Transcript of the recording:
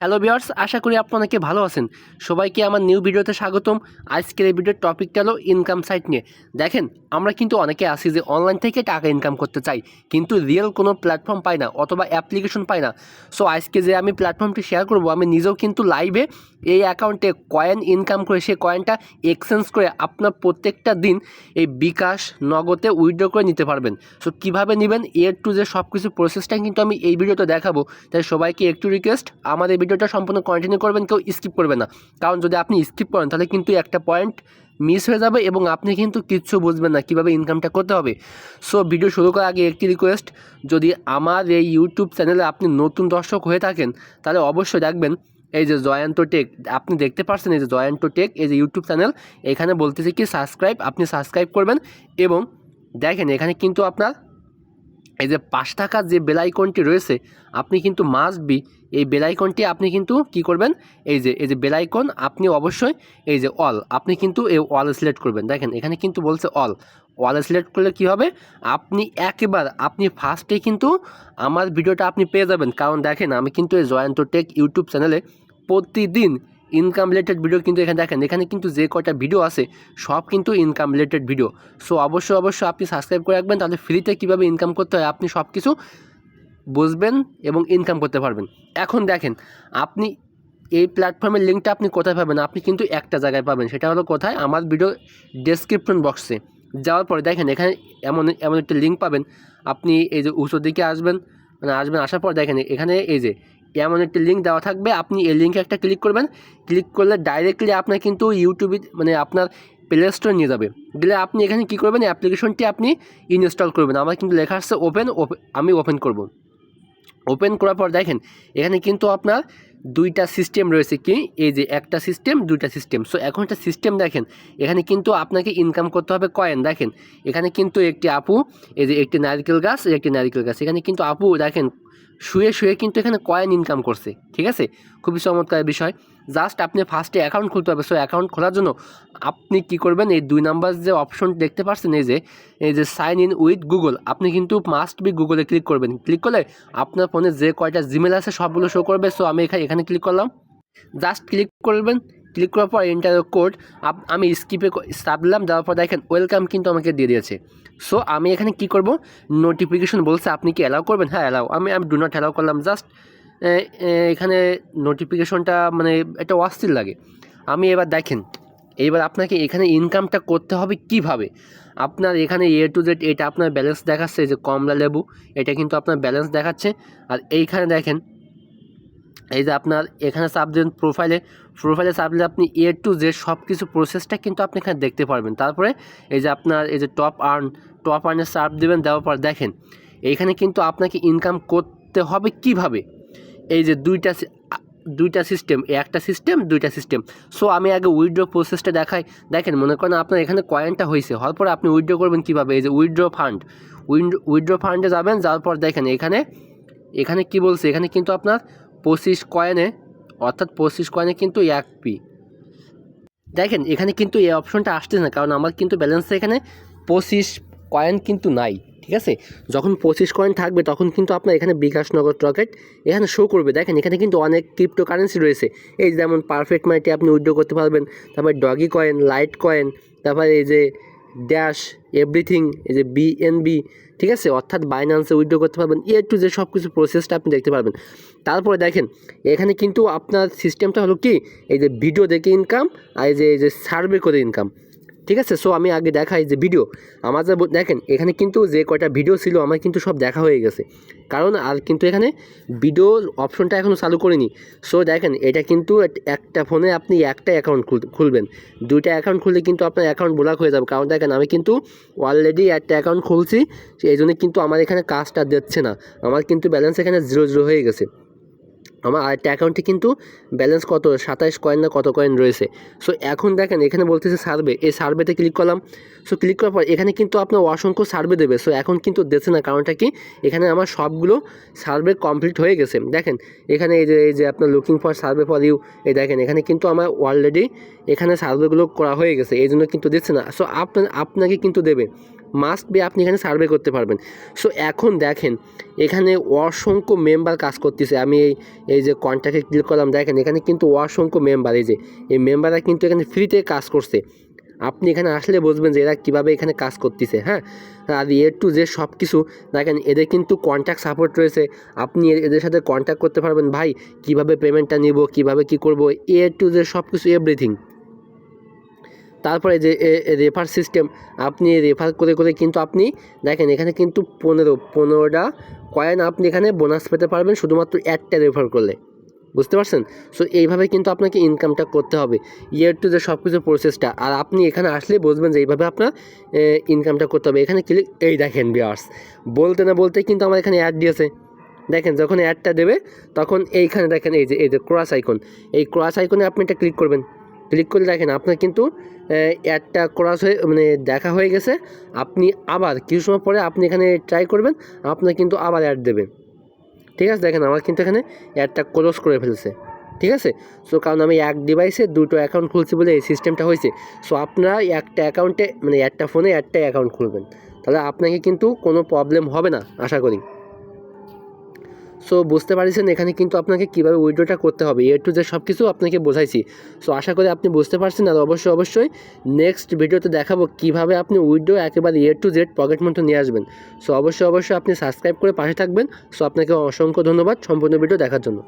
Hello viewers, আশা করি আপনারা অনেকে ভালো আছেন। সবাইকে আমার নিউ ভিডিওতে স্বাগতম। আজকের এই ভিডিওর টপিকটা হলো ইনকাম সাইট নিয়ে। দেখেন, আমরা কিন্তু অনেকে আছি যে অনলাইন থেকে টাকা ইনকাম করতে চাই, কিন্তু রিয়েল কোনো প্ল্যাটফর্ম পাই না অথবা অ্যাপ্লিকেশন পাই না। সো আজকে যে আমি প্ল্যাটফর্মটি শেয়ার করব, আমি নিজেও কিন্তু লাইভে এই অ্যাকাউন্টে কয়েন ইনকাম করে সেই কয়েনটা এক্সচেঞ্জ করে আপনার প্রত্যেকটা দিন এই বিকাশ নগদে উইথড্র করে নিতে পারবেন। সো কীভাবে নেবেন টু যে সব কিছু প্রসেসটা কিন্তু আমি এই ভিডিওতে দেখাবো। তাই সবাইকে একটু রিকোয়েস্ট, আমাদের ভিডিওটা সম্পূর্ণ কন্টিনিউ করবেন, কেউ স্কিপ করবে না। কারণ যদি আপনি স্কিপ করেন তাহলে কিন্তু একটা পয়েন্ট মিস হয়ে যাবে এবং আপনি কিন্তু কিচ্ছু বুঝবেন না কীভাবে ইনকামটা করতে হবে। সো ভিডিও শুরু করার আগে একটি রিকোয়েস্ট, যদি আমার এই ইউটিউব চ্যানেলে আপনি নতুন দর্শক হয়ে থাকেন তাহলে অবশ্যই দেখবেন এই যে জয়ন্ত টেক, আপনি দেখতে পাচ্ছেন এই যে জয়ন্ত টেক, এই যে ইউটিউব চ্যানেল, এখানে বলতেছে কি সাবস্ক্রাইব, আপনি সাবস্ক্রাইব করবেন। এবং দেখেন এখানে কিন্তু আপনার এই যে 5 টাকার যে বেল আইকনটি রয়েছে, আপনি কিন্তু মাস্ট বি এই বেল আইকনটি আপনি কিন্তু কি করবেন, এই যে বেল আইকন আপনি অবশ্যই এই যে অল, আপনি কিন্তু এই অল সিলেক্ট করবেন। দেখেন এখানে কিন্তু বলছে অল সিলেক্ট করলে কি হবে, আপনি ফার্স্টেই কিন্তু আমার ভিডিওটা আপনি পেয়ে যাবেন। কারণ দেখেন আমি কিন্তু এই জয়ন্ত টেক ইউটিউব চ্যানেলে প্রতিদিন ইনকাম রিলেটেড ভিডিও কিন্তু এখানে দেখেন, এখানে কিন্তু যে কয়টা ভিডিও আছে সব কিন্তু ইনকাম রিলেটেড ভিডিও। সো অবশ্যই আপনি সাবস্ক্রাইব করে রাখবেন, তাহলে ফ্রিতে কীভাবে ইনকাম করতে হয় আপনি সব কিছু বুঝবেন এবং ইনকাম করতে পারবেন। এখন দেখেন, আপনি এই প্ল্যাটফর্মের লিঙ্কটা আপনি কোথায় পাবেন, আপনি কিন্তু একটা জায়গায় পাবেন, সেটা হলো কোথায়, আমার ভিডিও ডেসক্রিপশন বক্সে যাওয়ার পরে দেখেন এখানে এমন একটা লিঙ্ক পাবেন। আপনি এই যে উঁচুর দিকে আসবেন, আসার পর দেখেন এখানে এই যে এমন একটি লিঙ্ক দেওয়া থাকবে, আপনি এই লিঙ্কে একটা ক্লিক করবেন। ক্লিক করলে ডাইরেক্টলি আপনার কিন্তু ইউটিউবে আপনার প্লে স্টোরে নিয়ে যাবে। দিলে আপনি এখানে কী করবেন, অ্যাপ্লিকেশনটি আপনি ইনস্টল করবেন। আমার কিন্তু লেখা আসছে ওপেন, আমি ওপেন করব। ওপেন করার পর দেখেন এখানে কিন্তু আপনার দুইটা সিস্টেম রয়েছে, কি এই যে একটা সিস্টেম, দুইটা সিস্টেম। সো এখন একটা সিস্টেম দেখেন, এখানে কিন্তু আপনাকে ইনকাম করতে হবে কয়েন। দেখেন এখানে কিন্তু একটি আপু, এই যে একটি নারকেল গাছ, এখানে কিন্তু আপু দেখেন শুয়ে কিন্তু এখানে কয়েন ইনকাম করছে। ঠিক আছে, খুবই চমৎকার বিষয়। জাস্ট আপনি ফার্স্টে অ্যাকাউন্ট খুলতে হবে। সো অ্যাকাউন্ট খোলার জন্য আপনি কি করবেন, এই 2 নাম্বার যে অপশন দেখতে পাচ্ছেন, এই যে সাইন ইন উইথ গুগল, আপনি কিন্তু মাস্ট বি গুগলে ক্লিক করবেন। ক্লিক করলে আপনার ফোনে যে কয়টা জিমেল আছে সবগুলো শো করবে। সো আমি এখানে ক্লিক করলাম, জাস্ট ক্লিক করবেন। ক্লিক করার পর এন্টার কোড, আমি স্কিপে চাপ দিলাম, দেওয়ার পর দেখেন ওয়েলকাম কিন্তু আমাকে দিয়ে দিয়েছে। সো আমি এখানে কি করব, নোটিফিকেশন বলছে আপনি কি অ্যালাউ করবেন, হ্যাঁ অ্যালাউ, আমি ডু নট অ্যালাউ করলাম। জাস্ট এখানে নোটিফিকেশনটা একটা অস্থির লাগে। আমি এবার দেখেন, এইবার আপনাকে এখানে ইনকামটা করতে হবে কিভাবে। আপনার এখানে টু জেড এটা আপনার ব্যালেন্স দেখাচ্ছে, যে কমলা লেবু, এটা কিন্তু আপনার ব্যালেন্স দেখাচ্ছে। আর এইখানে দেখেন এই যে আপনার এখানে চাপ দেন প্রোফাইলে চাপ দিলে আপনি টু জেড সব কিছু প্রসেসটা কিন্তু আপনি এখানে দেখতে পারবেন। তারপরে এই যে আপনার এই যে টপ আর্নের চাপ দেবেন, দেওয়ার পর দেখেন এইখানে কিন্তু আপনাকে ইনকাম করতে হবে কিভাবে। এই যে দুইটা সিস্টেম, একটা সিস্টেম, দুইটা সিস্টেম। সো আমি আগে উইথড্র প্রসেসটা দেখাই। দেখেন মনে করেন আপনার এখানে কয়েনটা হয়েছে, হওয়ার পরে আপনি উইথড্র করবেন কীভাবে, এই যে উইথড্র ফান্ডে যাবেন। যাওয়ার পর দেখেন এখানে কি বলছে, এখানে কিন্তু আপনার 25 কয়েনে, অর্থাৎ 25 কয়েনে কিন্তু 1 পি। দেখেন এখানে কিন্তু এই অপশনটা আসছে না, কারণ আমার কিন্তু ব্যালেন্সে এখানে 25 কয়েন কিন্তু নাই। ঠিক আছে, যখন 25 কয়েন থাকবে তখন কিন্তু আপনার এখানে বিকাশ নগদ রকেট এখানে শো করবে। দেখেন এখানে কিন্তু অনেক ক্রিপ্টো কারেন্সি রয়েছে, এই যেমন পারফেক্ট মানিতে আপনি উইথড্র করতে পারবেন, তারপর ডগি কয়েন, লাইট কয়েন, তারপর এই যে ড্যাশ এভরিথিং, এই যে বিএনবি, ঠিক আছে, অর্থাৎ বাইন্যান্সে উইথড্র করতে পারবেন। টু যে সব কিছু প্রসেসটা আপনি দেখতে পারবেন। তারপরে দেখেন এখানে কিন্তু আপনার সিস্টেমটা হলো কি, এই যে ভিডিও দেখে ইনকাম, আর এই যে সার্ভে করে ইনকাম। ঠিক আছে, সো আমি আগে দেখাই যে ভিডিও আমার যে দেখেন এখানে কিন্তু যে কয়টা ভিডিও ছিল আমার কিন্তু সব দেখা হয়ে গেছে, কারণ আর কিন্তু এখানে ভিডিও অপশনটা এখনও চালু করিনি। সো দেখেন এটা কিন্তু একটা ফোনে আপনি একটা অ্যাকাউন্ট খুলবেন, দুইটা অ্যাকাউন্ট খুললে কিন্তু আপনার অ্যাকাউন্ট ব্লক হয়ে যাবে। কারণ দেখেন আমি কিন্তু অলরেডি একটা অ্যাকাউন্ট খুলছি, এই জন্য কিন্তু আমার এখানে কাজটা দিচ্ছে না, আমার কিন্তু ব্যালেন্স এখানে 0 হয়ে গেছে। আমার আরেকটা অ্যাকাউন্টে কিন্তু ব্যালেন্স কত 27 কয়েন না কত কয়েন রয়েছে। সো এখন দেখেন এখানে বলতেছে সার্ভে, এই সার্ভেতে ক্লিক করলাম। সো ক্লিক করার পর এখানে কিন্তু আপনার অসংখ্য সার্ভে দেবে। সো এখন কিন্তু দিচ্ছে না, কারণটা কি, এখানে আমার সবগুলো সার্ভে কমপ্লিট হয়ে গেছে। দেখেন এখানে এই যে আপনার looking for survey for you, এই দেখেন এখানে কিন্তু আমার অলরেডি এখানে সার্ভেগুলো করা হয়ে গেছে, এই জন্য কিন্তু দিচ্ছে না। সো আপনাকে কিন্তু দেবে। মাস্ট বি আপনি এখানে সার্ভে করতে পারবেন। সো এখন দেখেন এখানে অসংখ্য মেম্বার কাজ করতেছে। আমি এই যে কন্ট্যাক্টে ক্লিক করলাম, দেখেন এখানে কিন্তু অসংখ্য মেম্বার, এই মেম্বাররা কিন্তু এখানে ফ্রিতে কাজ করছে। আপনি এখানে আসলে বুঝবেন যে এরা কীভাবে এখানে কাজ করতেছে। হ্যাঁ, আর টু যে সব কিছু দেখেন, এদের কিন্তু কন্ট্যাক্ট সাপোর্ট রয়েছে। আপনি এদের সাথে কন্ট্যাক্ট করতে পারবেন, ভাই কীভাবে পেমেন্টটা নিব, কীভাবে কী করব, টু যে সব কিছু এভরিথিং। তারপরে যে রেফার সিস্টেম, আপনি রেফার করে করে কিন্তু আপনি দেখেন এখানে কিন্তু 15টা কয়েন আপনি এখানে বোনাস পেতে পারবেন শুধুমাত্র একটা রেফার করলে। বুঝতে পারছেন? সো এইভাবে কিন্তু আপনাকে ইনকামটা করতে হবে, টু যে সব কিছু প্রসেসটা। আর আপনি এখানে আসলে বুঝবেন যে এইভাবে আপনার ইনকামটা করতে হবে। এখানে ক্লিক, এই দেখেন ভিউয়ার্স, বলতে না বলতে কিন্তু আমার এখানে অ্যাড দিয়েছে। দেখেন যখন অ্যাডটা দেবে তখন এইখানে দেখেন এই যে ক্রস আইকন, এই ক্রস আইকনে আপনি এটা ক্লিক করবেন। ক্লিক করলে দেখেন আপনার কিন্তু অ্যাডটা ক্রস হয়ে মানে দেখা হয়ে গেছে। আপনি আবার কিছু সময় পরে আপনি এখানে ট্রাই করবেন, আপনার কিন্তু আবার অ্যাড দেবে। ঠিক আছে, দেখেন আমার কিন্তু এখানে অ্যাডটা ক্লোজ করে ফেলছে। ঠিক আছে, সো কারণ আমি এক ডিভাইসে দুটো অ্যাকাউন্ট খুলছি বলে এই সিস্টেমটা হয়েছে। সো আপনারা একটা অ্যাকাউন্টে মানে একটা ফোনে একটাই অ্যাকাউন্ট খুলবেন, তাহলে আপনাকে কিন্তু কোনো প্রবলেম হবে না আশা করি। সো বুঝতে পারছেন এখানে কিন্তু আপনাকে কীভাবে উইথড্রটা করতে হবে, টু যে সব কিছু আপনাকে বোঝাইছি। সো আশা করি আপনি বুঝতে পারছেন। আর অবশ্যই নেক্সট ভিডিওতে দেখাবো কীভাবে আপনি উইথড্র একেবারে টু জেড পকেট মানি নিয়ে আসবেন। সো অবশ্যই আপনি সাবস্ক্রাইব করে পাশে থাকবেন। সো আপনাকে অসংখ্য ধন্যবাদ সম্পূর্ণ ভিডিও দেখার জন্য।